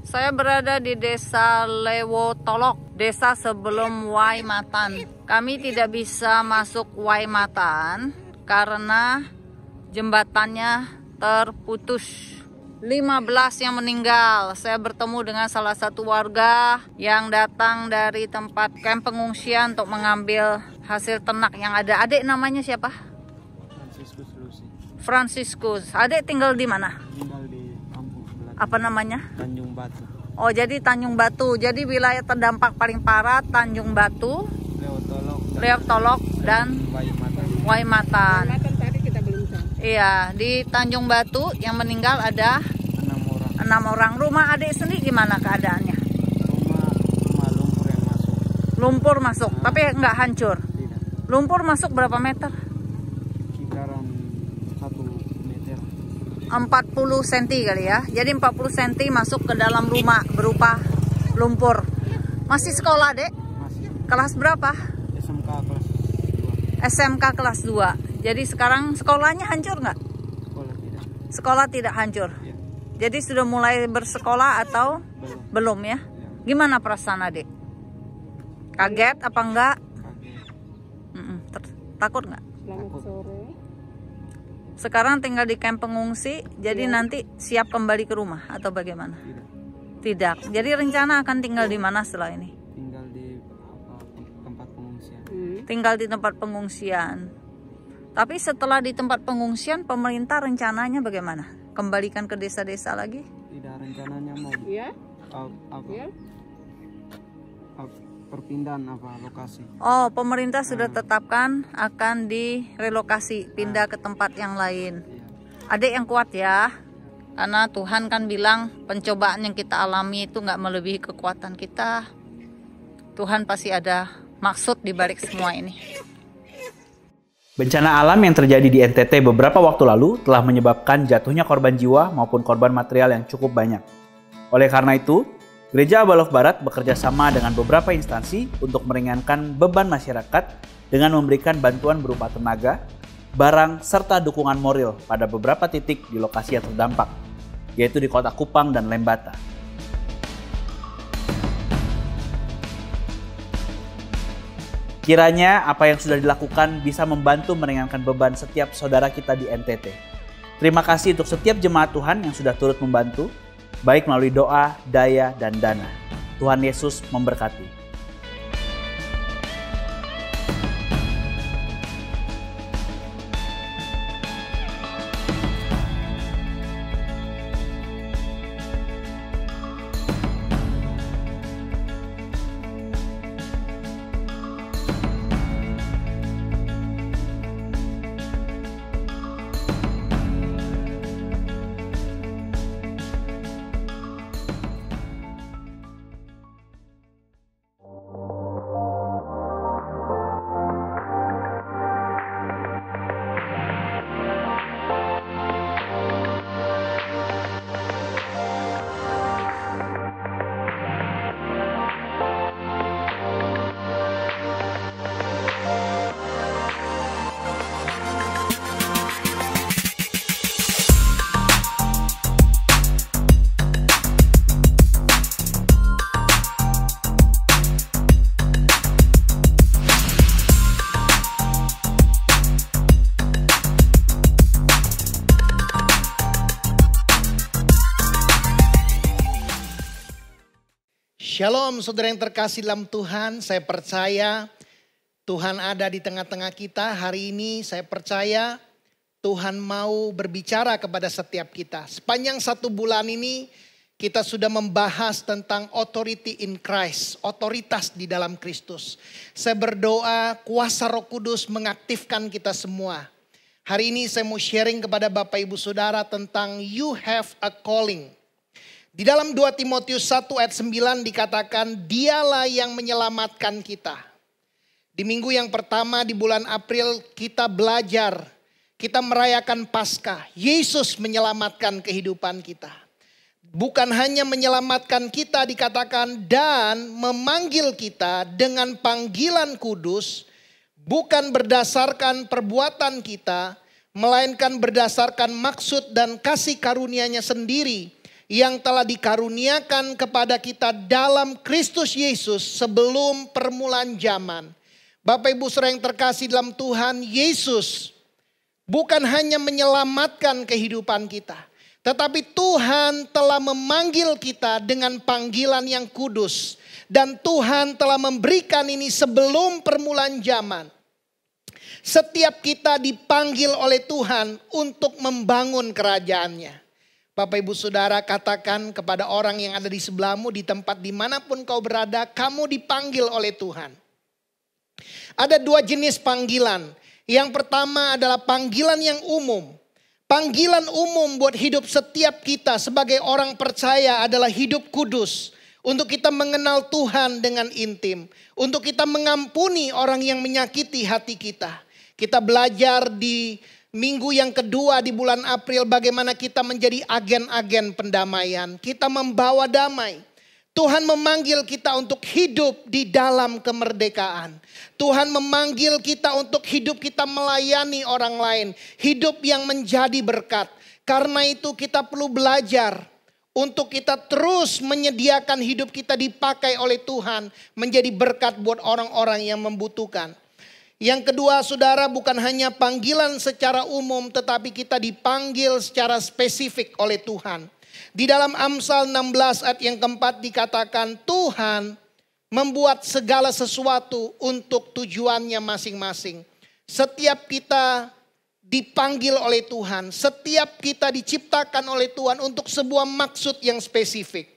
Saya berada di desa Lewotolok, desa sebelum Waimatan. Kami tidak bisa masuk Waimatan karena jembatannya terputus. 15 yang meninggal. Saya bertemu dengan salah satu warga yang datang dari tempat kamp pengungsian untuk mengambil hasil ternak yang ada. Adik namanya siapa? Franciscus Lucy. Franciscus. Adik tinggal di mana? Tinggal di kampung sebelah. Apa namanya? Tanjung Batu. Oh, jadi Tanjung Batu. Jadi wilayah terdampak paling parah Tanjung Batu, Lewotolok dan Waimatan. Tadi kita belum tahu. Iya, di Tanjung Batu yang meninggal ada 6 orang. Rumah adik sendiri gimana keadaannya? Rumah lumpur yang masuk. Lumpur masuk, tapi nggak hancur. Tidak. Lumpur masuk berapa meter? Kisaran 1 meter. 40 cm kali ya. Jadi 40 cm masuk ke dalam rumah berupa lumpur. Masih sekolah, Dek? Masih. Kelas berapa? SMK kelas 2. SMK kelas 2. Jadi sekarang sekolahnya hancur nggak? Sekolah tidak. Sekolah tidak hancur. Ya. Jadi sudah mulai bersekolah atau belum ya? Ya. Gimana perasaan adik? Kaget apa enggak? Kaget. Takut nggak? Selamat sore. Sekarang tinggal di kamp pengungsi, jadi nanti siap kembali ke rumah atau bagaimana? Tidak. Tidak. Jadi rencana akan tinggal di mana setelah ini? Tinggal di tempat pengungsian. Tinggal di tempat pengungsian. Tapi setelah di tempat pengungsian, pemerintah rencananya bagaimana? Kembalikan ke desa-desa lagi? Tidak, rencananya mau Ya? apa? Perpindahan lokasi. Oh, pemerintah sudah tetapkan akan direlokasi, pindah ke tempat yang lain. Iya. Adik yang kuat ya, karena Tuhan kan bilang pencobaan yang kita alami itu nggak melebihi kekuatan kita. Tuhan pasti ada maksud di balik semua ini. Bencana alam yang terjadi di NTT beberapa waktu lalu telah menyebabkan jatuhnya korban jiwa maupun korban material yang cukup banyak. Oleh karena itu, Gereja Abalof Barat bekerja sama dengan beberapa instansi untuk meringankan beban masyarakat dengan memberikan bantuan berupa tenaga, barang, serta dukungan moral pada beberapa titik di lokasi yang terdampak, yaitu di Kota Kupang dan Lembata. Kiranya apa yang sudah dilakukan bisa membantu meringankan beban setiap saudara kita di NTT. Terima kasih untuk setiap jemaat Tuhan yang sudah turut membantu, baik melalui doa, daya, dan dana. Tuhan Yesus memberkati. Shalom saudara yang terkasih dalam Tuhan, saya percaya Tuhan ada di tengah-tengah kita. Hari ini saya percaya Tuhan mau berbicara kepada setiap kita. Sepanjang 1 bulan ini kita sudah membahas tentang authority in Christ, otoritas di dalam Kristus. Saya berdoa kuasa Roh Kudus mengaktifkan kita semua. Hari ini saya mau sharing kepada Bapak Ibu Saudara tentang you have a calling. Di dalam 2 Timotius 1 ayat 9 dikatakan dialah yang menyelamatkan kita. Di minggu yang pertama di bulan April kita belajar, kita merayakan Paskah. Yesus menyelamatkan kehidupan kita. Bukan hanya menyelamatkan kita dikatakan dan memanggil kita dengan panggilan kudus. Bukan berdasarkan perbuatan kita, melainkan berdasarkan maksud dan kasih karunia-Nya sendiri yang telah dikaruniakan kepada kita dalam Kristus Yesus sebelum permulaan zaman. Bapak Ibu saudara yang terkasih dalam Tuhan, Yesus bukan hanya menyelamatkan kehidupan kita, tetapi Tuhan telah memanggil kita dengan panggilan yang kudus. Dan Tuhan telah memberikan ini sebelum permulaan zaman. Setiap kita dipanggil oleh Tuhan untuk membangun kerajaannya. Bapak Ibu Saudara, katakan kepada orang yang ada di sebelahmu, di tempat dimanapun kau berada, kamu dipanggil oleh Tuhan. Ada dua jenis panggilan. Yang pertama adalah panggilan yang umum. Panggilan umum buat hidup setiap kita sebagai orang percaya adalah hidup kudus. Untuk kita mengenal Tuhan dengan intim. Untuk kita mengampuni orang yang menyakiti hati kita. Kita belajar di minggu yang kedua di bulan April bagaimana kita menjadi agen-agen pendamaian. Kita membawa damai. Tuhan memanggil kita untuk hidup di dalam kemerdekaan. Tuhan memanggil kita untuk hidup kita melayani orang lain. Hidup yang menjadi berkat. Karena itu kita perlu belajar untuk kita terus menyediakan hidup kita dipakai oleh Tuhan. Menjadi berkat buat orang-orang yang membutuhkan. Yang kedua saudara, bukan hanya panggilan secara umum, tetapi kita dipanggil secara spesifik oleh Tuhan. Di dalam Amsal 16 ayat yang keempat dikatakan Tuhan membuat segala sesuatu untuk tujuannya masing-masing. Setiap kita dipanggil oleh Tuhan, setiap kita diciptakan oleh Tuhan untuk sebuah maksud yang spesifik.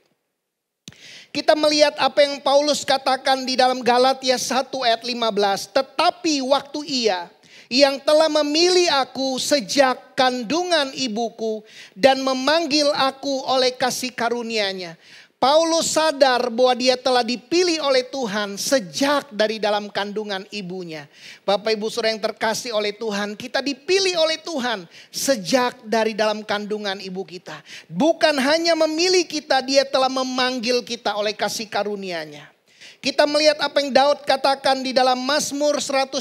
Kita melihat apa yang Paulus katakan di dalam Galatia 1 ayat 15. Tetapi waktu ia yang telah memilih aku sejak kandungan ibuku dan memanggil aku oleh kasih karunia-Nya. Paulus sadar bahwa dia telah dipilih oleh Tuhan sejak dari dalam kandungan ibunya. Bapak Ibu Saudara yang terkasih oleh Tuhan, kita dipilih oleh Tuhan sejak dari dalam kandungan ibu kita. Bukan hanya memilih kita, dia telah memanggil kita oleh kasih karunia-Nya. Kita melihat apa yang Daud katakan di dalam Mazmur 139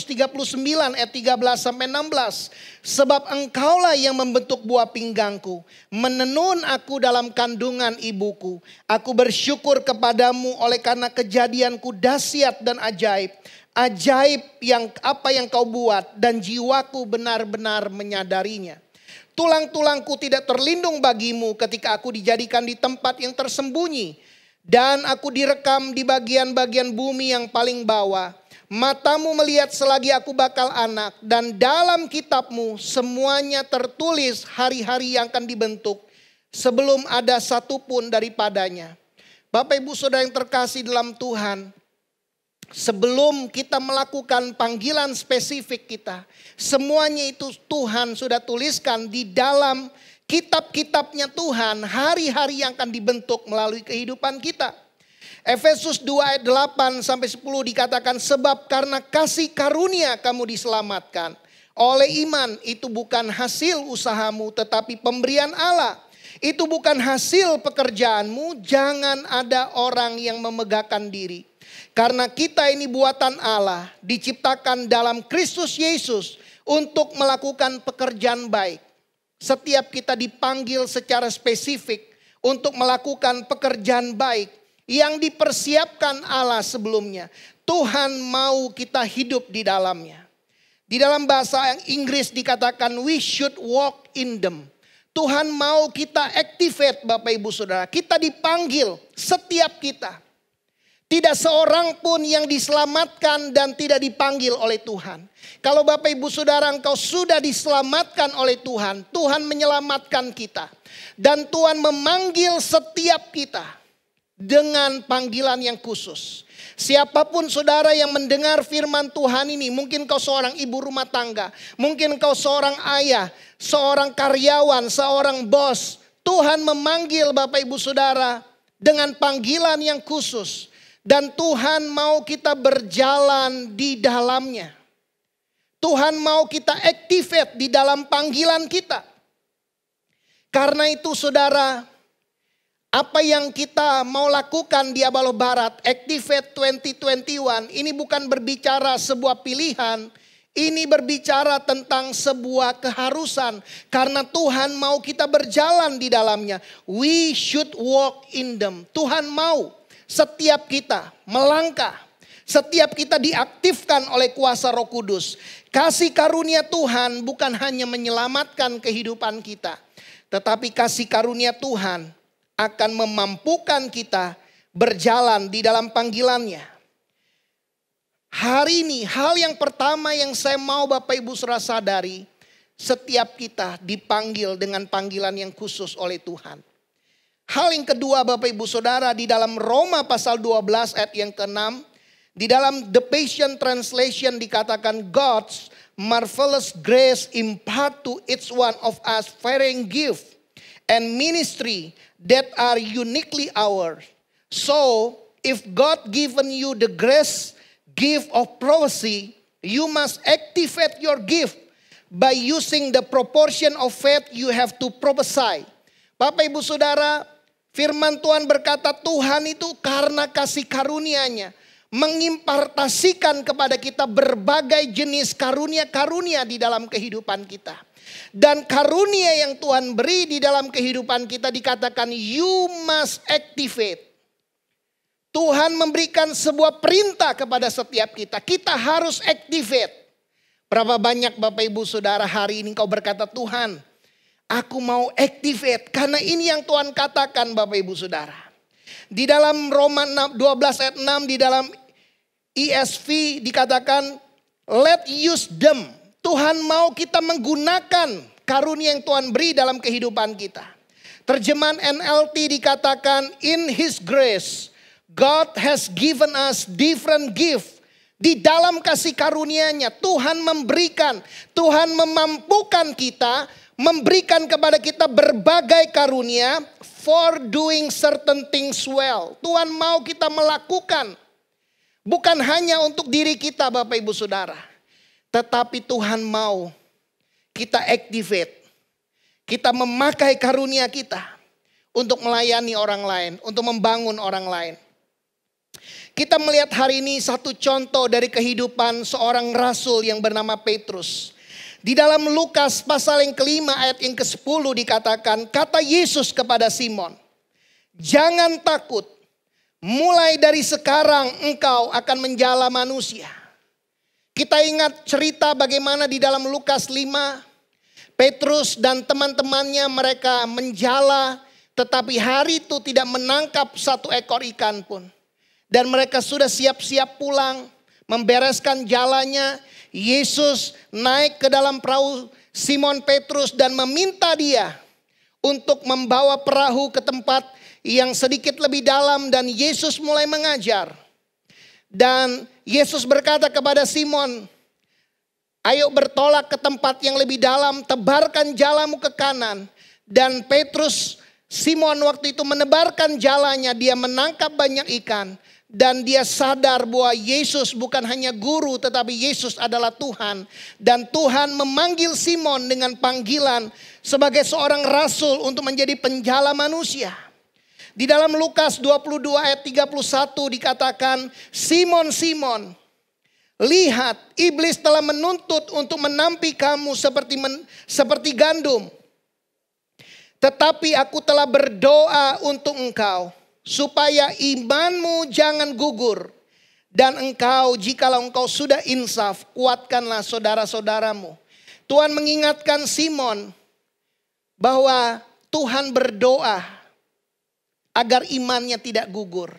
ayat 13 sampai 16. Sebab engkaulah yang membentuk buah pinggangku, menenun aku dalam kandungan ibuku. Aku bersyukur kepadamu oleh karena kejadianku dahsyat dan ajaib. Ajaib yang apa yang kau buat dan jiwaku benar-benar menyadarinya. Tulang-tulangku tidak terlindung bagimu ketika aku dijadikan di tempat yang tersembunyi. Dan aku direkam di bagian-bagian bumi yang paling bawah. Matamu melihat selagi aku bakal anak. Dan dalam kitabmu semuanya tertulis hari-hari yang akan dibentuk. Sebelum ada satupun daripadanya. Bapak Ibu Saudara yang terkasih dalam Tuhan. Sebelum kita melakukan panggilan spesifik kita. Semuanya itu Tuhan sudah tuliskan di dalam kitab-kitabnya Tuhan, hari-hari yang akan dibentuk melalui kehidupan kita. Efesus 2 ayat 8 sampai 10 dikatakan, sebab karena kasih karunia kamu diselamatkan. Oleh iman, itu bukan hasil usahamu tetapi pemberian Allah. Itu bukan hasil pekerjaanmu, jangan ada orang yang memegahkan diri. Karena kita ini buatan Allah, diciptakan dalam Kristus Yesus untuk melakukan pekerjaan baik. Setiap kita dipanggil secara spesifik untuk melakukan pekerjaan baik yang dipersiapkan Allah sebelumnya. Tuhan mau kita hidup di dalamnya. Di dalam bahasa Inggris dikatakan we should walk in them. Tuhan mau kita activate Bapak Ibu Saudara. Kita dipanggil setiap kita. Tidak seorang pun yang diselamatkan dan tidak dipanggil oleh Tuhan. Kalau Bapak Ibu Saudara engkau sudah diselamatkan oleh Tuhan. Tuhan menyelamatkan kita. Dan Tuhan memanggil setiap kita dengan panggilan yang khusus. Siapapun saudara yang mendengar firman Tuhan ini. Mungkin kau seorang ibu rumah tangga. Mungkin kau seorang ayah. Seorang karyawan. Seorang bos. Tuhan memanggil Bapak Ibu Saudara dengan panggilan yang khusus. Dan Tuhan mau kita berjalan di dalamnya. Tuhan mau kita activate di dalam panggilan kita. Karena itu saudara, apa yang kita mau lakukan di Abaloh Barat, Activate 2021, ini bukan berbicara sebuah pilihan. Ini berbicara tentang sebuah keharusan. Karena Tuhan mau kita berjalan di dalamnya. We should walk in them. Tuhan mau setiap kita melangkah. Setiap kita diaktifkan oleh kuasa Roh Kudus. Kasih karunia Tuhan bukan hanya menyelamatkan kehidupan kita. Tetapi kasih karunia Tuhan akan memampukan kita berjalan di dalam panggilannya. Hari ini hal yang pertama yang saya mau Bapak Ibu Saudara sadari, setiap kita dipanggil dengan panggilan yang khusus oleh Tuhan. Hal yang kedua Bapak Ibu Saudara, di dalam Roma pasal 12 ayat yang ke-6, di dalam The Passion Translation dikatakan God's marvelous grace impart to each one of us varying gift and ministry that are uniquely ours. So if God given you the grace gift of prophecy, you must activate your gift by using the proportion of faith you have to prophesy. Bapak Ibu Saudara, firman Tuhan berkata Tuhan itu karena kasih karunia-Nya mengimpartasikan kepada kita berbagai jenis karunia-karunia di dalam kehidupan kita. Dan karunia yang Tuhan beri di dalam kehidupan kita dikatakan you must activate. Tuhan memberikan sebuah perintah kepada setiap kita. Kita harus activate. Berapa banyak Bapak Ibu Saudara hari ini kau berkata Tuhan, aku mau activate. Karena ini yang Tuhan katakan Bapak Ibu Saudara. Di dalam Roma 12 ayat 6 di dalam ESV dikatakan let use them. Tuhan mau kita menggunakan karunia yang Tuhan beri dalam kehidupan kita. Terjemahan NLT dikatakan in His grace. God has given us different gift. Di dalam kasih karunia-Nya Tuhan memberikan, Tuhan memampukan kita, memberikan kepada kita berbagai karunia for doing certain things well. Tuhan mau kita melakukan, bukan hanya untuk diri kita Bapak Ibu Saudara. Tetapi Tuhan mau kita activate. Kita memakai karunia kita untuk melayani orang lain, untuk membangun orang lain. Kita melihat hari ini satu contoh dari kehidupan seorang rasul yang bernama Petrus. Di dalam Lukas pasal yang ke-5 ayat yang ke-10 dikatakan, kata Yesus kepada Simon, jangan takut, mulai dari sekarang engkau akan menjala manusia. Kita ingat cerita bagaimana di dalam Lukas 5, Petrus dan teman-temannya mereka menjala, tetapi hari itu tidak menangkap satu ekor ikan pun. Dan mereka sudah siap-siap pulang, membereskan jalannya. Yesus naik ke dalam perahu Simon Petrus dan meminta dia untuk membawa perahu ke tempat yang sedikit lebih dalam. Dan Yesus mulai mengajar. Dan Yesus berkata kepada Simon, ayo bertolak ke tempat yang lebih dalam, tebarkan jalamu ke kanan. Dan Petrus, Simon waktu itu menebarkan jalannya, dia menangkap banyak ikan. Dan dia sadar bahwa Yesus bukan hanya guru tetapi Yesus adalah Tuhan. Dan Tuhan memanggil Simon dengan panggilan sebagai seorang rasul untuk menjadi penjala manusia. Di dalam Lukas 22 ayat 31 dikatakan, Simon, Simon, lihat iblis telah menuntut untuk menampi kamu seperti gandum. Tetapi aku telah berdoa untuk engkau, supaya imanmu jangan gugur. Dan engkau, jikalau engkau sudah insaf, kuatkanlah saudara-saudaramu. Tuhan mengingatkan Simon bahwa Tuhan berdoa agar imannya tidak gugur.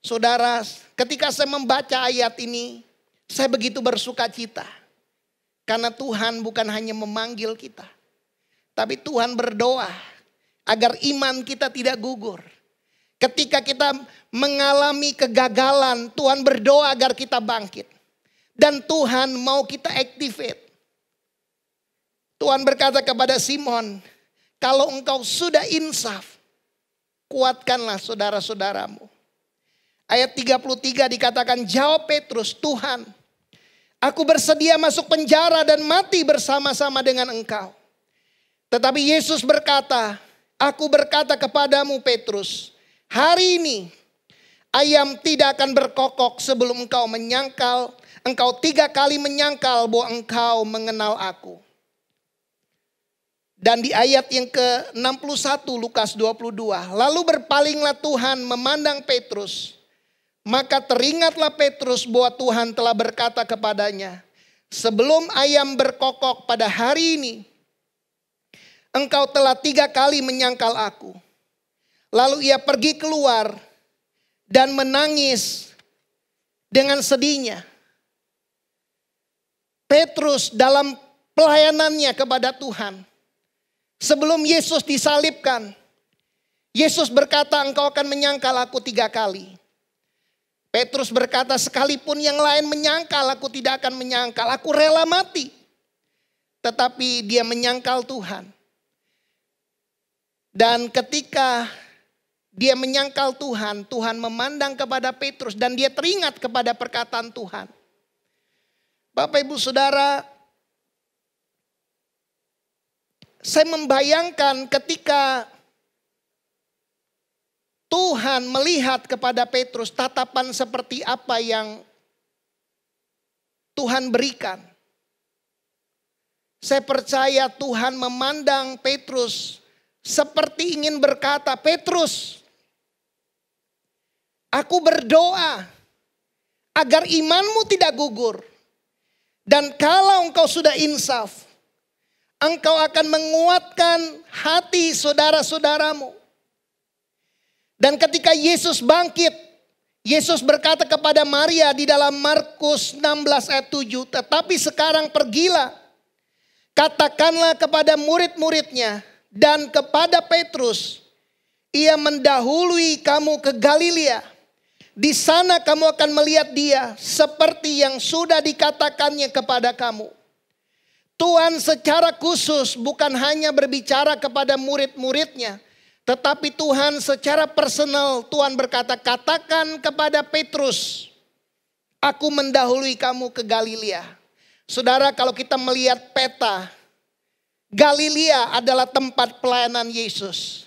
Saudara, ketika saya membaca ayat ini, saya begitu bersuka cita. Karena Tuhan bukan hanya memanggil kita, tapi Tuhan berdoa agar iman kita tidak gugur. Ketika kita mengalami kegagalan, Tuhan berdoa agar kita bangkit. Dan Tuhan mau kita activate. Tuhan berkata kepada Simon, kalau engkau sudah insaf, kuatkanlah saudara-saudaramu. Ayat 33 dikatakan, jawab Petrus, Tuhan, aku bersedia masuk penjara dan mati bersama-sama dengan engkau. Tetapi Yesus berkata, aku berkata kepadamu Petrus, hari ini ayam tidak akan berkokok sebelum engkau 3 kali menyangkal bahwa engkau mengenal aku. Dan di ayat yang ke-61 Lukas 22. Lalu berpalinglah Tuhan memandang Petrus. Maka teringatlah Petrus bahwa Tuhan telah berkata kepadanya, sebelum ayam berkokok pada hari ini, engkau telah 3 kali menyangkal aku. Lalu ia pergi keluar dan menangis dengan sedihnya. Petrus dalam pelayanannya kepada Tuhan. Sebelum Yesus disalibkan, Yesus berkata, engkau akan menyangkal aku 3 kali. Petrus berkata, sekalipun yang lain menyangkal, aku tidak akan menyangkal. Aku rela mati. Tetapi dia menyangkal Tuhan. Dan ketika dia menyangkal Tuhan, Tuhan memandang kepada Petrus dan dia teringat kepada perkataan Tuhan. Bapak Ibu Saudara, saya membayangkan ketika Tuhan melihat kepada Petrus, tatapan seperti apa yang Tuhan berikan. Saya percaya Tuhan memandang Petrus seperti ingin berkata, Petrus, aku berdoa agar imanmu tidak gugur. Dan kalau engkau sudah insaf, engkau akan menguatkan hati saudara-saudaramu. Dan ketika Yesus bangkit, Yesus berkata kepada Maria di dalam Markus 16 ayat 7. Tetapi sekarang pergilah, katakanlah kepada murid-muridnya dan kepada Petrus, ia mendahului kamu ke Galilea. Di sana kamu akan melihat dia seperti yang sudah dikatakannya kepada kamu. Tuhan secara khusus bukan hanya berbicara kepada murid-muridnya, tetapi Tuhan secara personal, Tuhan berkata, katakan kepada Petrus, aku mendahului kamu ke Galilea. Saudara, kalau kita melihat peta, Galilea adalah tempat pelayanan Yesus.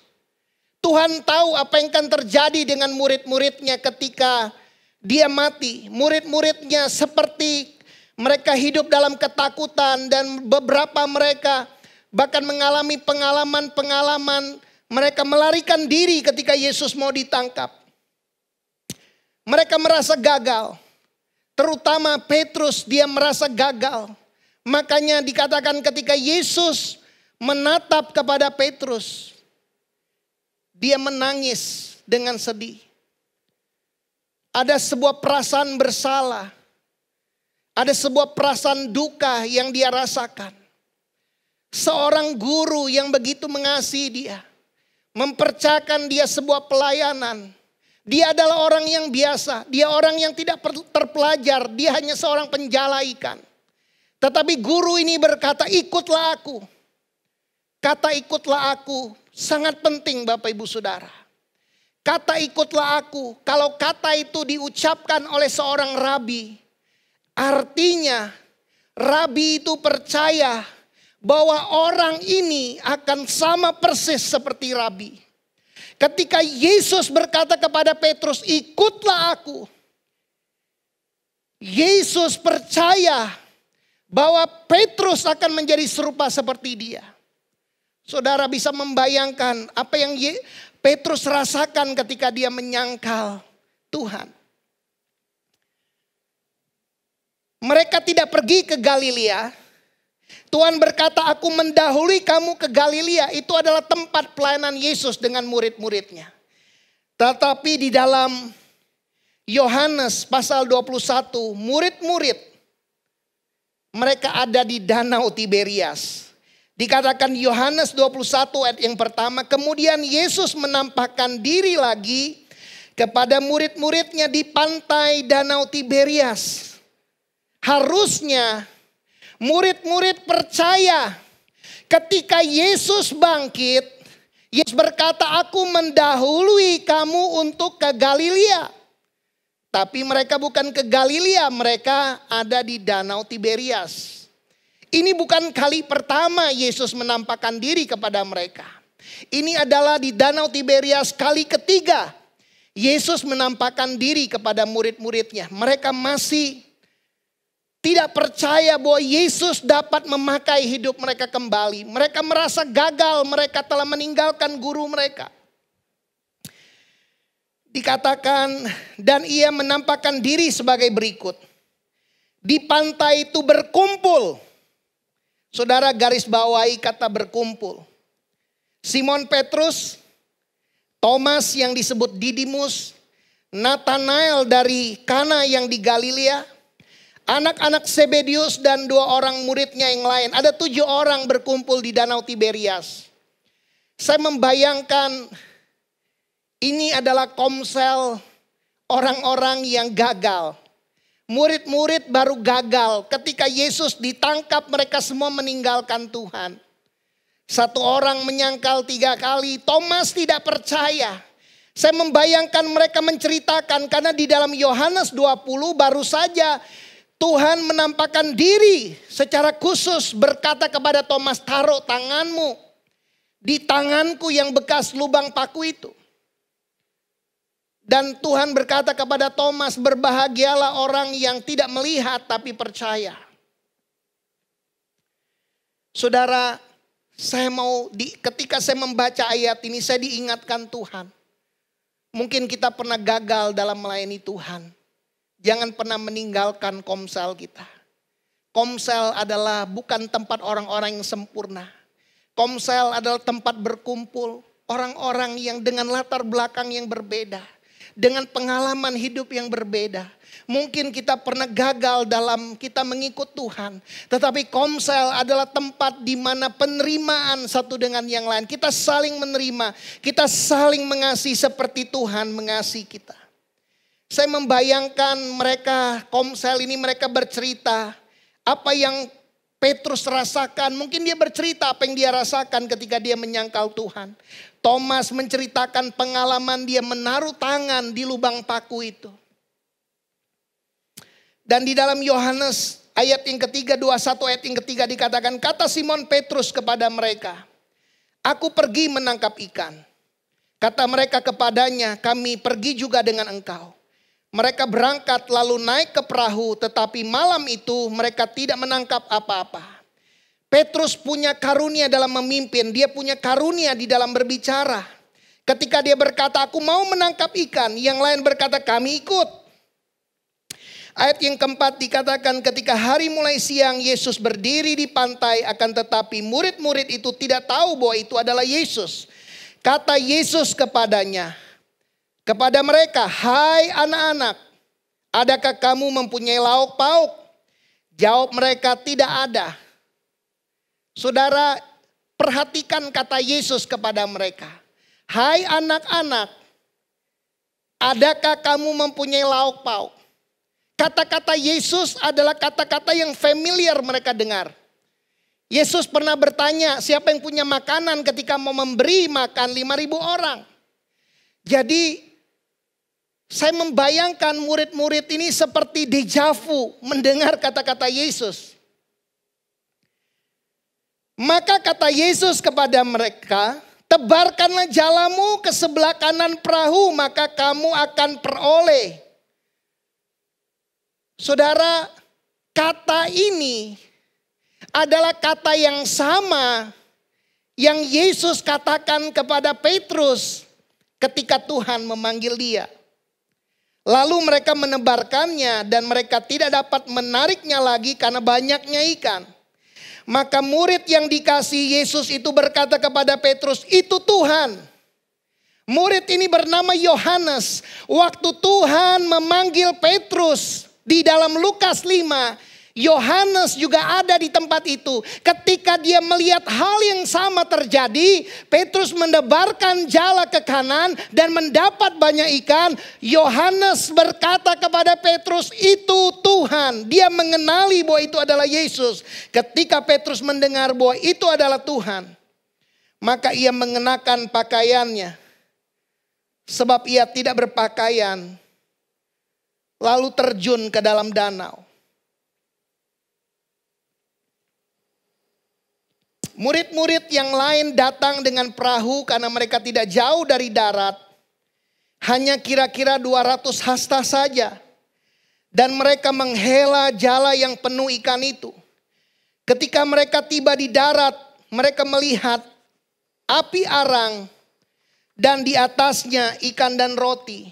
Tuhan tahu apa yang akan terjadi dengan murid-muridnya ketika dia mati. Murid-muridnya seperti mereka hidup dalam ketakutan dan beberapa mereka bahkan mengalami pengalaman-pengalaman. Mereka melarikan diri ketika Yesus mau ditangkap. Mereka merasa gagal. Terutama Petrus, dia merasa gagal. Makanya dikatakan ketika Yesus menatap kepada Petrus, dia menangis dengan sedih. Ada sebuah perasaan bersalah. Ada sebuah perasaan duka yang dia rasakan. Seorang guru yang begitu mengasihi dia, mempercayakan dia sebuah pelayanan. Dia adalah orang yang biasa. Dia orang yang tidak terpelajar. Dia hanya seorang penjala ikan. Tetapi guru ini berkata, ikutlah aku. Kata ikutlah aku sangat penting Bapak Ibu Saudara. Kata ikutlah aku. Kalau kata itu diucapkan oleh seorang rabi, artinya rabi itu percaya bahwa orang ini akan sama persis seperti rabi. Ketika Yesus berkata kepada Petrus, ikutlah aku. Yesus percaya bahwa Petrus akan menjadi serupa seperti dia. Saudara bisa membayangkan apa yang Petrus rasakan ketika dia menyangkal Tuhan. Mereka tidak pergi ke Galilea. Tuhan berkata, aku mendahului kamu ke Galilea. Itu adalah tempat pelayanan Yesus dengan murid-muridnya. Tetapi di dalam Yohanes pasal 21, murid-murid mereka ada di Danau Tiberias. Dikatakan Yohanes 21 ayat yang pertama, kemudian Yesus menampakkan diri lagi kepada murid-muridnya di pantai Danau Tiberias. Harusnya murid-murid percaya ketika Yesus bangkit, Yesus berkata, aku mendahului kamu untuk ke Galilea. Tapi mereka bukan ke Galilea, mereka ada di Danau Tiberias. Ini bukan kali pertama Yesus menampakkan diri kepada mereka. Ini adalah di Danau Tiberias kali ketiga Yesus menampakkan diri kepada murid-muridnya. Mereka masih tidak percaya bahwa Yesus dapat memakai hidup mereka kembali. Mereka merasa gagal, mereka telah meninggalkan guru mereka. Dikatakan, dan ia menampakkan diri sebagai berikut. Di pantai itu berkumpul. Saudara garis bawahi kata berkumpul. Simon Petrus, Thomas yang disebut Didimus, Nathanael dari Kana yang di Galilea, anak-anak Zebedius dan 2 orang muridnya yang lain. Ada 7 orang berkumpul di Danau Tiberias. Saya membayangkan ini adalah komsel orang-orang yang gagal. Murid-murid baru gagal. Ketika Yesus ditangkap mereka semua meninggalkan Tuhan. 1 orang menyangkal 3 kali. Thomas tidak percaya. Saya membayangkan mereka menceritakan. Karena di dalam Yohanes 20 baru saja Tuhan menampakkan diri secara khusus berkata kepada Thomas, taruh tanganmu di tanganku yang bekas lubang paku itu. Dan Tuhan berkata kepada Thomas, berbahagialah orang yang tidak melihat tapi percaya. Saudara, ketika saya membaca ayat ini saya diingatkan Tuhan. Mungkin kita pernah gagal dalam melayani Tuhan. Jangan pernah meninggalkan komsel kita. Komsel adalah bukan tempat orang-orang yang sempurna. Komsel adalah tempat berkumpul orang-orang yang dengan latar belakang yang berbeda. Dengan pengalaman hidup yang berbeda. Mungkin kita pernah gagal dalam kita mengikut Tuhan. Tetapi komsel adalah tempat di mana penerimaan satu dengan yang lain. Kita saling menerima. Kita saling mengasihi seperti Tuhan mengasihi kita. Saya membayangkan mereka komsel ini mereka bercerita. Apa yang Petrus rasakan. Mungkin dia bercerita apa yang dia rasakan ketika dia menyangkal Tuhan. Thomas menceritakan pengalaman dia menaruh tangan di lubang paku itu. Dan di dalam Yohanes ayat yang ketiga, 21 ayat yang ketiga dikatakan, kata Simon Petrus kepada mereka, aku pergi menangkap ikan. Kata mereka kepadanya, kami pergi juga dengan engkau. Mereka berangkat lalu naik ke perahu, tetapi malam itu mereka tidak menangkap apa-apa. Petrus punya karunia dalam memimpin, dia punya karunia di dalam berbicara. Ketika dia berkata, aku mau menangkap ikan, yang lain berkata, kami ikut. Ayat yang keempat dikatakan ketika hari mulai siang Yesus berdiri di pantai, akan tetapi murid-murid itu tidak tahu bahwa itu adalah Yesus. Kata Yesus kepada mereka, hai anak-anak, adakah kamu mempunyai lauk pauk? Jawab mereka, tidak ada. Saudara, perhatikan kata Yesus kepada mereka. Hai anak-anak, adakah kamu mempunyai lauk pauk? Kata-kata Yesus adalah kata-kata yang familiar mereka dengar. Yesus pernah bertanya, siapa yang punya makanan ketika mau memberi makan 5.000 orang. Jadi, saya membayangkan murid-murid ini seperti dejavu mendengar kata-kata Yesus. Maka kata Yesus kepada mereka, tebarkanlah jalamu ke sebelah kanan perahu, maka kamu akan peroleh. Saudara, kata ini adalah kata yang sama yang Yesus katakan kepada Petrus ketika Tuhan memanggil dia. Lalu mereka menebarkannya dan mereka tidak dapat menariknya lagi karena banyaknya ikan. Maka murid yang dikasihi Yesus itu berkata kepada Petrus, itu Tuhan. Murid ini bernama Yohanes. Waktu Tuhan memanggil Petrus di dalam Lukas 5, Yohanes juga ada di tempat itu. Ketika dia melihat hal yang sama terjadi, Petrus mendebarkan jala ke kanan dan mendapat banyak ikan. Yohanes berkata kepada Petrus, itu Tuhan. Dia mengenali bahwa itu adalah Yesus. Ketika Petrus mendengar bahwa itu adalah Tuhan, maka ia mengenakan pakaiannya. Sebab ia tidak berpakaian, lalu terjun ke dalam danau. Murid-murid yang lain datang dengan perahu karena mereka tidak jauh dari darat. Hanya kira-kira 200 hasta saja. Dan mereka menghela jala yang penuh ikan itu. Ketika mereka tiba di darat, mereka melihat api arang dan di atasnya ikan dan roti.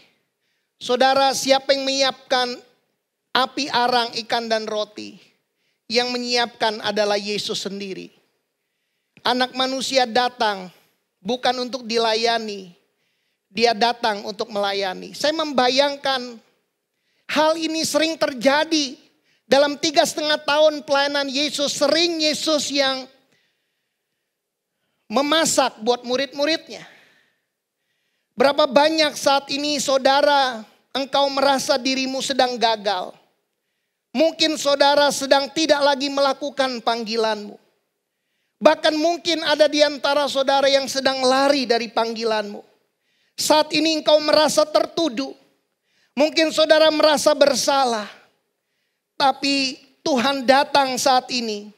Saudara, siapa yang menyiapkan api arang, ikan dan roti? Yang menyiapkan adalah Yesus sendiri. Anak manusia datang bukan untuk dilayani. Dia datang untuk melayani. Saya membayangkan hal ini sering terjadi dalam 3,5 tahun pelayanan Yesus. Sering Yesus yang memasak buat murid-muridnya. Berapa banyak saat ini saudara engkau merasa dirimu sedang gagal. Mungkin saudara sedang tidak lagi melakukan panggilanmu. Bahkan mungkin ada di antara saudara yang sedang lari dari panggilanmu. Saat ini engkau merasa tertuduh. Mungkin saudara merasa bersalah. Tapi Tuhan datang saat ini.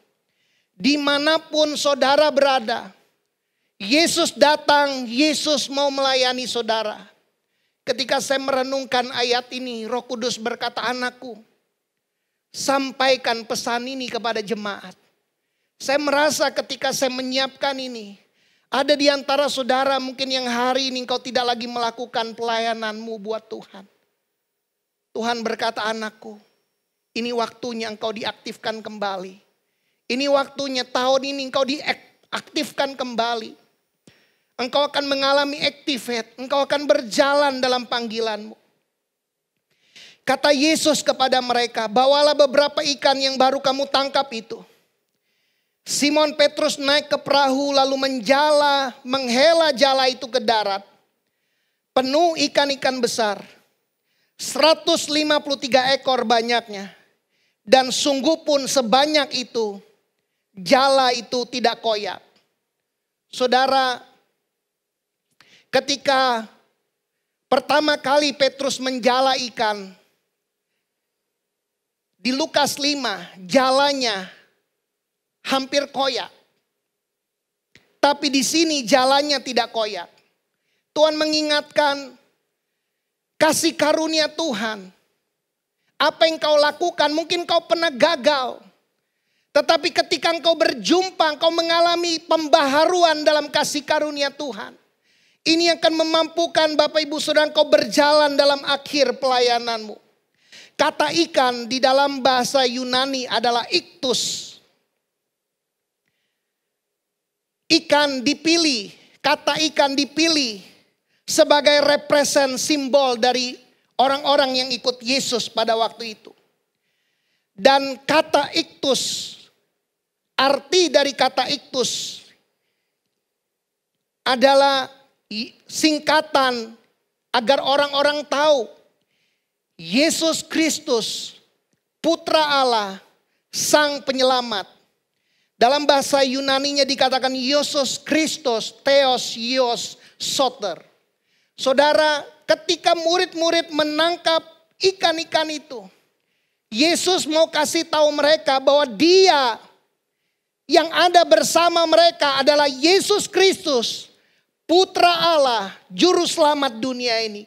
Dimanapun saudara berada. Yesus datang, Yesus mau melayani saudara. Ketika saya merenungkan ayat ini, Roh Kudus berkata, anakku, sampaikan pesan ini kepada jemaat. Saya merasa ketika saya menyiapkan ini, ada di antara saudara mungkin yang hari ini engkau tidak lagi melakukan pelayananmu buat Tuhan. Tuhan berkata, anakku, ini waktunya engkau diaktifkan kembali. Ini waktunya tahun ini engkau diaktifkan kembali. Engkau akan mengalami activate, engkau akan berjalan dalam panggilanmu. Kata Yesus kepada mereka, bawalah beberapa ikan yang baru kamu tangkap itu. Simon Petrus naik ke perahu lalu menghela jala itu ke darat. Penuh ikan-ikan besar. 153 ekor banyaknya. Dan sungguh pun sebanyak itu, jala itu tidak koyak. Saudara, ketika pertama kali Petrus menjala ikan, di Lukas 5 jalanya hampir koyak. Tapi di sini jalannya tidak koyak. Tuhan mengingatkan kasih karunia Tuhan. Apa yang kau lakukan mungkin kau pernah gagal. Tetapi ketika engkau berjumpa, engkau mengalami pembaharuan dalam kasih karunia Tuhan. Ini akan memampukan Bapak Ibu Saudara engkau berjalan dalam akhir pelayananmu. Kata ikan di dalam bahasa Yunani adalah iktus. Ikan dipilih, kata ikan dipilih sebagai represent simbol dari orang-orang yang ikut Yesus pada waktu itu. Dan kata iktus, arti dari kata iktus adalah singkatan agar orang-orang tahu Yesus Kristus, Putra Allah, Sang Penyelamat. Dalam bahasa Yunaninya dikatakan Yesus Kristus, Theos, Ios, Soter. Saudara, ketika murid-murid menangkap ikan-ikan itu, Yesus mau kasih tahu mereka bahwa Dia yang ada bersama mereka adalah Yesus Kristus, Putra Allah, Juru Selamat dunia ini.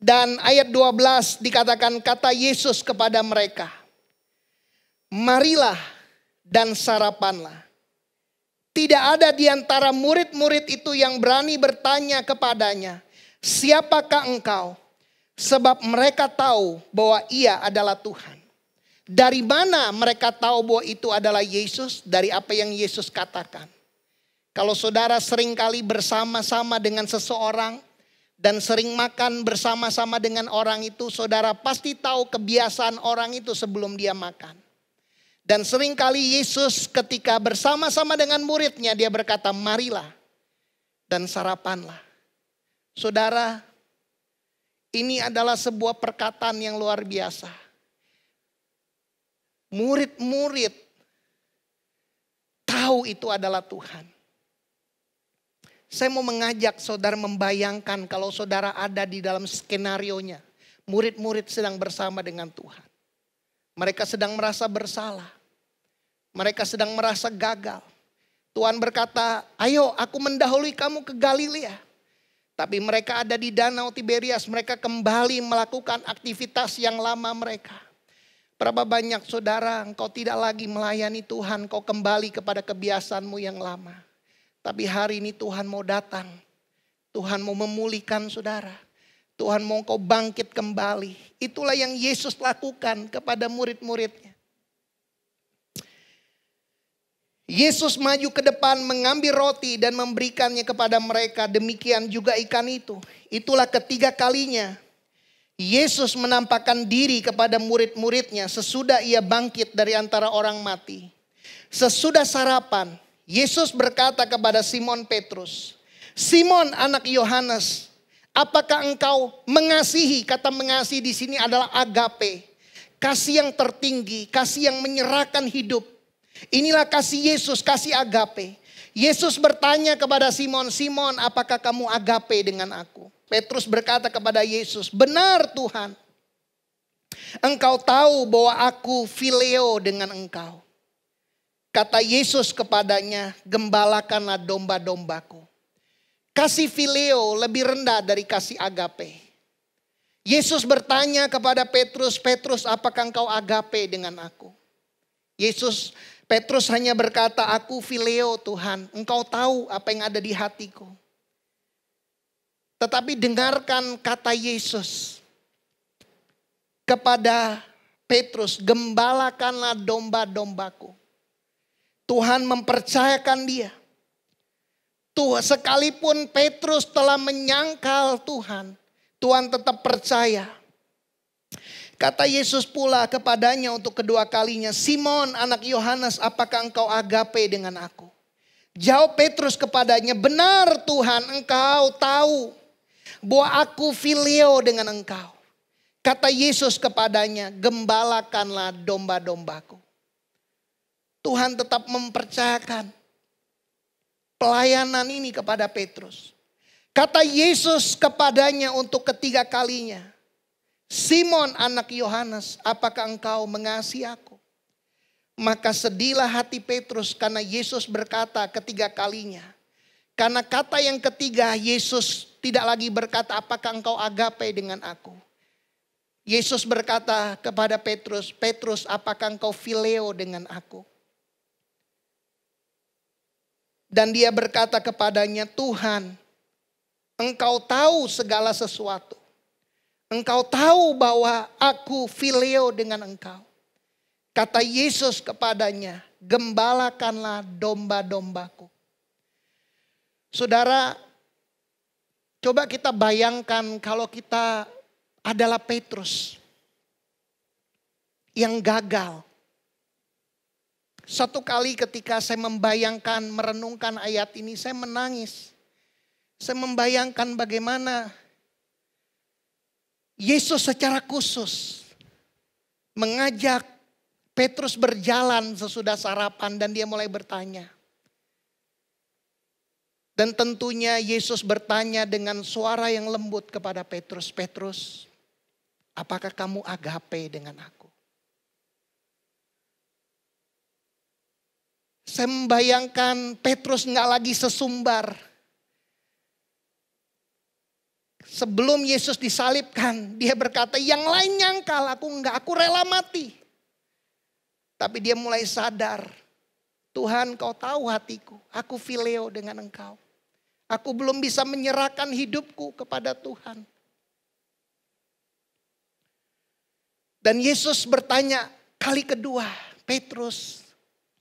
Dan ayat 12 dikatakan kata Yesus kepada mereka, marilah dan sarapanlah. Tidak ada di antara murid-murid itu yang berani bertanya kepadanya, siapakah engkau? Sebab mereka tahu bahwa ia adalah Tuhan. Dari mana mereka tahu bahwa itu adalah Yesus? Dari apa yang Yesus katakan. Kalau saudara seringkali bersama-sama dengan seseorang dan sering makan bersama-sama dengan orang itu, saudara pasti tahu kebiasaan orang itu sebelum dia makan. Dan seringkali Yesus ketika bersama-sama dengan muridnya, dia berkata, marilah dan sarapanlah. Saudara, ini adalah sebuah perkataan yang luar biasa. Murid-murid tahu itu adalah Tuhan. Saya mau mengajak saudara membayangkan kalau saudara ada di dalam skenarionya. Murid-murid sedang bersama dengan Tuhan. Mereka sedang merasa bersalah. Mereka sedang merasa gagal. Tuhan berkata, ayo aku mendahului kamu ke Galilea. Tapi mereka ada di Danau Tiberias, mereka kembali melakukan aktivitas yang lama mereka. Berapa banyak saudara, engkau tidak lagi melayani Tuhan, kau kembali kepada kebiasaanmu yang lama. Tapi hari ini Tuhan mau datang, Tuhan mau memulihkan saudara. Tuhan mau kau bangkit kembali. Itulah yang Yesus lakukan kepada murid-muridnya. Yesus maju ke depan mengambil roti dan memberikannya kepada mereka. Demikian juga ikan itu. Itulah ketiga kalinya Yesus menampakkan diri kepada murid-muridnya sesudah ia bangkit dari antara orang mati. Sesudah sarapan, Yesus berkata kepada Simon Petrus, "Simon anak Yohanes, apakah engkau mengasihi?" Kata mengasihi di sini adalah agape. Kasih yang tertinggi, kasih yang menyerahkan hidup. Inilah kasih Yesus, kasih agape. Yesus bertanya kepada Simon, "Simon, apakah kamu agape dengan aku?" Petrus berkata kepada Yesus, "Benar Tuhan. Engkau tahu bahwa aku phileo dengan engkau." Kata Yesus kepadanya, "Gembalakanlah domba-dombaku." Kasih phileo lebih rendah dari kasih agape. Yesus bertanya kepada Petrus, "Petrus, apakah engkau agape dengan aku?" Petrus hanya berkata, "Aku phileo Tuhan, engkau tahu apa yang ada di hatiku." Tetapi dengarkan kata Yesus kepada Petrus, "Gembalakanlah domba-dombaku." Tuhan mempercayakan dia. Sekalipun Petrus telah menyangkal Tuhan, Tuhan tetap percaya. Kata Yesus pula kepadanya untuk kedua kalinya, "Simon anak Yohanes, apakah engkau agape dengan aku?" Jawab Petrus kepadanya, "Benar Tuhan, engkau tahu bahwa aku phileo dengan engkau." Kata Yesus kepadanya, "Gembalakanlah domba-dombaku." Tuhan tetap mempercayakan pelayanan ini kepada Petrus. Kata Yesus kepadanya untuk ketiga kalinya, "Simon anak Yohanes, apakah engkau mengasihi aku?" Maka sedihlah hati Petrus karena Yesus berkata ketiga kalinya. Karena kata yang ketiga Yesus tidak lagi berkata, "Apakah engkau agape dengan aku?" Yesus berkata kepada Petrus, "Petrus, apakah engkau phileo dengan aku?" Dan dia berkata kepadanya, "Tuhan, engkau tahu segala sesuatu. Engkau tahu bahwa aku phileo dengan engkau." Kata Yesus kepadanya, "Gembalakanlah domba-dombaku." Saudara, coba kita bayangkan kalau kita adalah Petrus yang gagal. Satu kali ketika saya membayangkan, merenungkan ayat ini, saya menangis. Saya membayangkan bagaimana Yesus secara khusus mengajak Petrus berjalan sesudah sarapan dan dia mulai bertanya. Dan tentunya Yesus bertanya dengan suara yang lembut kepada Petrus, "Petrus, apakah kamu agape dengan aku?" Saya membayangkan Petrus gak lagi sesumbar. Sebelum Yesus disalibkan, dia berkata, "Yang lain nyangkal, aku enggak, aku rela mati." Tapi dia mulai sadar, "Tuhan, kau tahu hatiku, aku phileo dengan engkau. Aku belum bisa menyerahkan hidupku kepada Tuhan." Dan Yesus bertanya kali kedua, "Petrus,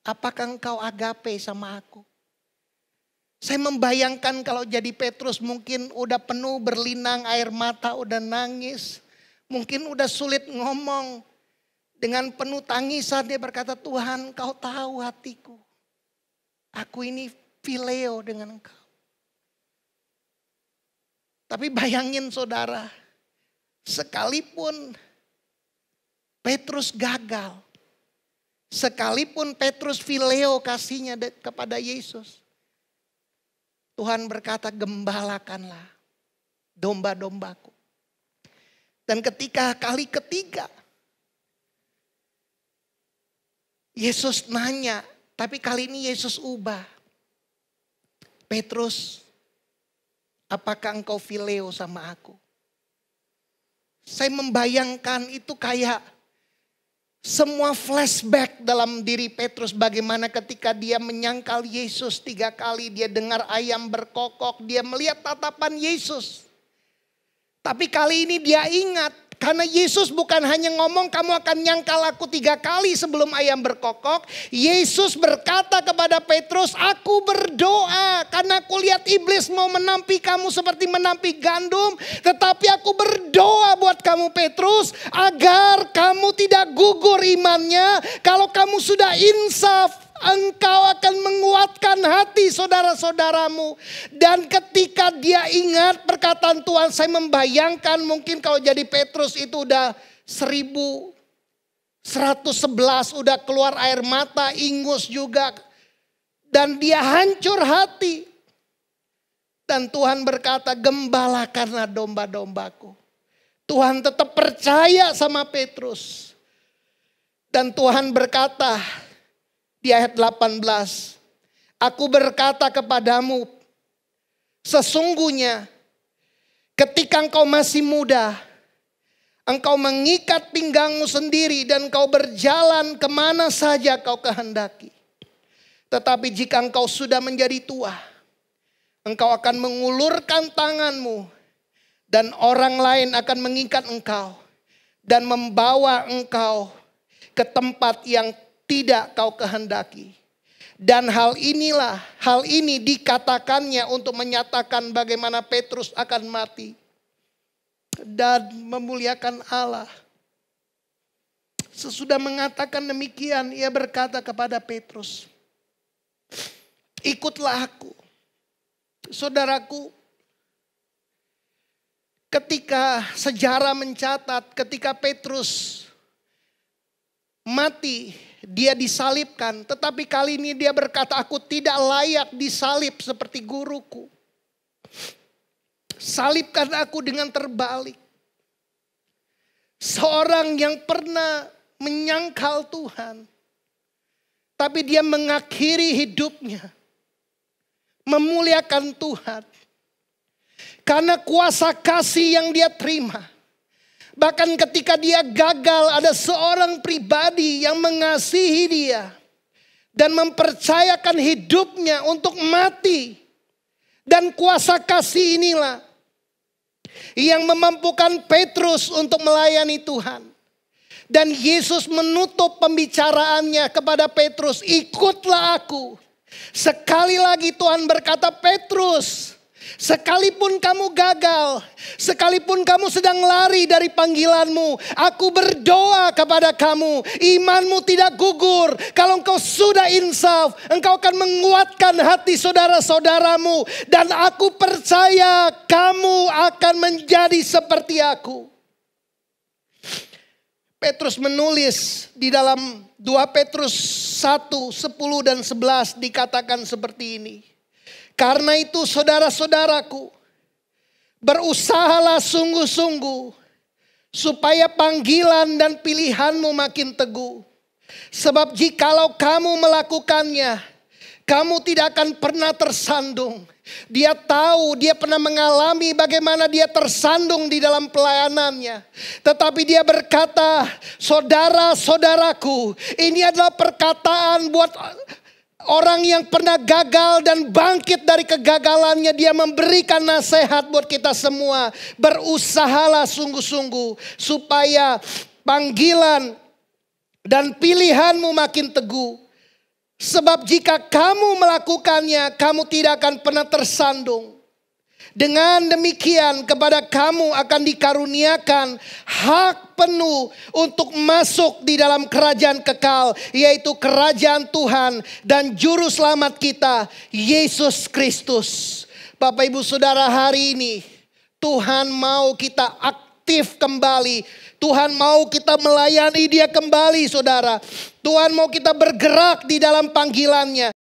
apakah engkau agape sama aku?" Saya membayangkan kalau jadi Petrus mungkin udah penuh berlinang air mata, udah nangis. Mungkin udah sulit ngomong. Dengan penuh tangisan dia berkata, "Tuhan, kau tahu hatiku. Aku ini phileo dengan engkau." Tapi bayangin saudara, sekalipun Petrus gagal, sekalipun Petrus phileo kasihnya kepada Yesus, Tuhan berkata, "Gembalakanlah domba-dombaku." Dan ketika kali ketiga, Yesus nanya, tapi kali ini Yesus ubah. "Petrus, apakah engkau phileo sama aku? Saya membayangkan itu kayak semua flashback dalam diri Petrus. Bagaimana ketika dia menyangkal Yesus 3 kali. Dia dengar ayam berkokok. Dia melihat tatapan Yesus. Tapi kali ini dia ingat. Karena Yesus bukan hanya ngomong kamu akan nyangkal aku 3 kali sebelum ayam berkokok. Yesus berkata kepada Petrus, aku berdoa karena aku lihat iblis mau menampi kamu seperti menampi gandum. Tetapi aku berdoa buat kamu Petrus agar kamu tidak gugur imannya. Kalau kamu sudah insaf, engkau akan menguatkan hati saudara-saudaramu. Dan ketika dia ingat perkataan Tuhan, saya membayangkan mungkin kalau jadi Petrus itu udah 1111, udah keluar air mata, ingus juga. Dan dia hancur hati. Dan Tuhan berkata, gembalakanlah domba-dombaku. Tuhan tetap percaya sama Petrus. Dan Tuhan berkata, di ayat 18, aku berkata kepadamu, sesungguhnya ketika engkau masih muda, engkau mengikat pinggangmu sendiri dan engkau berjalan kemana saja kau kehendaki. Tetapi jika engkau sudah menjadi tua, engkau akan mengulurkan tanganmu dan orang lain akan mengikat engkau dan membawa engkau ke tempat yang tidak kau kehendaki. Dan hal ini dikatakannya untuk menyatakan bagaimana Petrus akan mati. Dan memuliakan Allah. Sesudah mengatakan demikian, ia berkata kepada Petrus, ikutlah aku. Saudaraku, ketika sejarah mencatat, ketika Petrus mati, dia disalibkan. Tetapi kali ini dia berkata, aku tidak layak disalib seperti guruku. Salibkan aku dengan terbalik. Seorang yang pernah menyangkal Tuhan. Tapi dia mengakhiri hidupnya. Memuliakan Tuhan. Karena kuasa kasih yang dia terima. Bahkan ketika dia gagal, ada seorang pribadi yang mengasihi dia. Dan mempercayakan hidupnya untuk mati. Dan kuasa kasih inilah yang memampukan Petrus untuk melayani Tuhan. Dan Yesus menutup pembicaraannya kepada Petrus, ikutlah aku. Sekali lagi Tuhan berkata, Petrus, sekalipun kamu gagal, sekalipun kamu sedang lari dari panggilanmu, aku berdoa kepada kamu, imanmu tidak gugur. Kalau engkau sudah insaf, engkau akan menguatkan hati saudara-saudaramu. Dan aku percaya kamu akan menjadi seperti aku. Petrus menulis di dalam 2 Petrus 1, 10 dan 11 dikatakan seperti ini. Karena itu saudara-saudaraku, berusahalah sungguh-sungguh supaya panggilan dan pilihanmu makin teguh. Sebab jikalau kamu melakukannya, kamu tidak akan pernah tersandung. Dia tahu, dia pernah mengalami bagaimana dia tersandung di dalam pelayanannya. Tetapi dia berkata, saudara-saudaraku, ini adalah perkataan buat orang yang pernah gagal dan bangkit dari kegagalannya. Dia memberikan nasihat buat kita semua. Berusahalah sungguh-sungguh supaya panggilan dan pilihanmu makin teguh. Sebab jika kamu melakukannya, kamu tidak akan pernah tersandung. Dengan demikian kepada kamu akan dikaruniakan hak penuh untuk masuk di dalam kerajaan kekal, yaitu kerajaan Tuhan dan juru selamat kita, Yesus Kristus. Bapak Ibu Saudara, hari ini Tuhan mau kita aktif kembali. Tuhan mau kita melayani dia kembali, saudara. Tuhan mau kita bergerak di dalam panggilannya.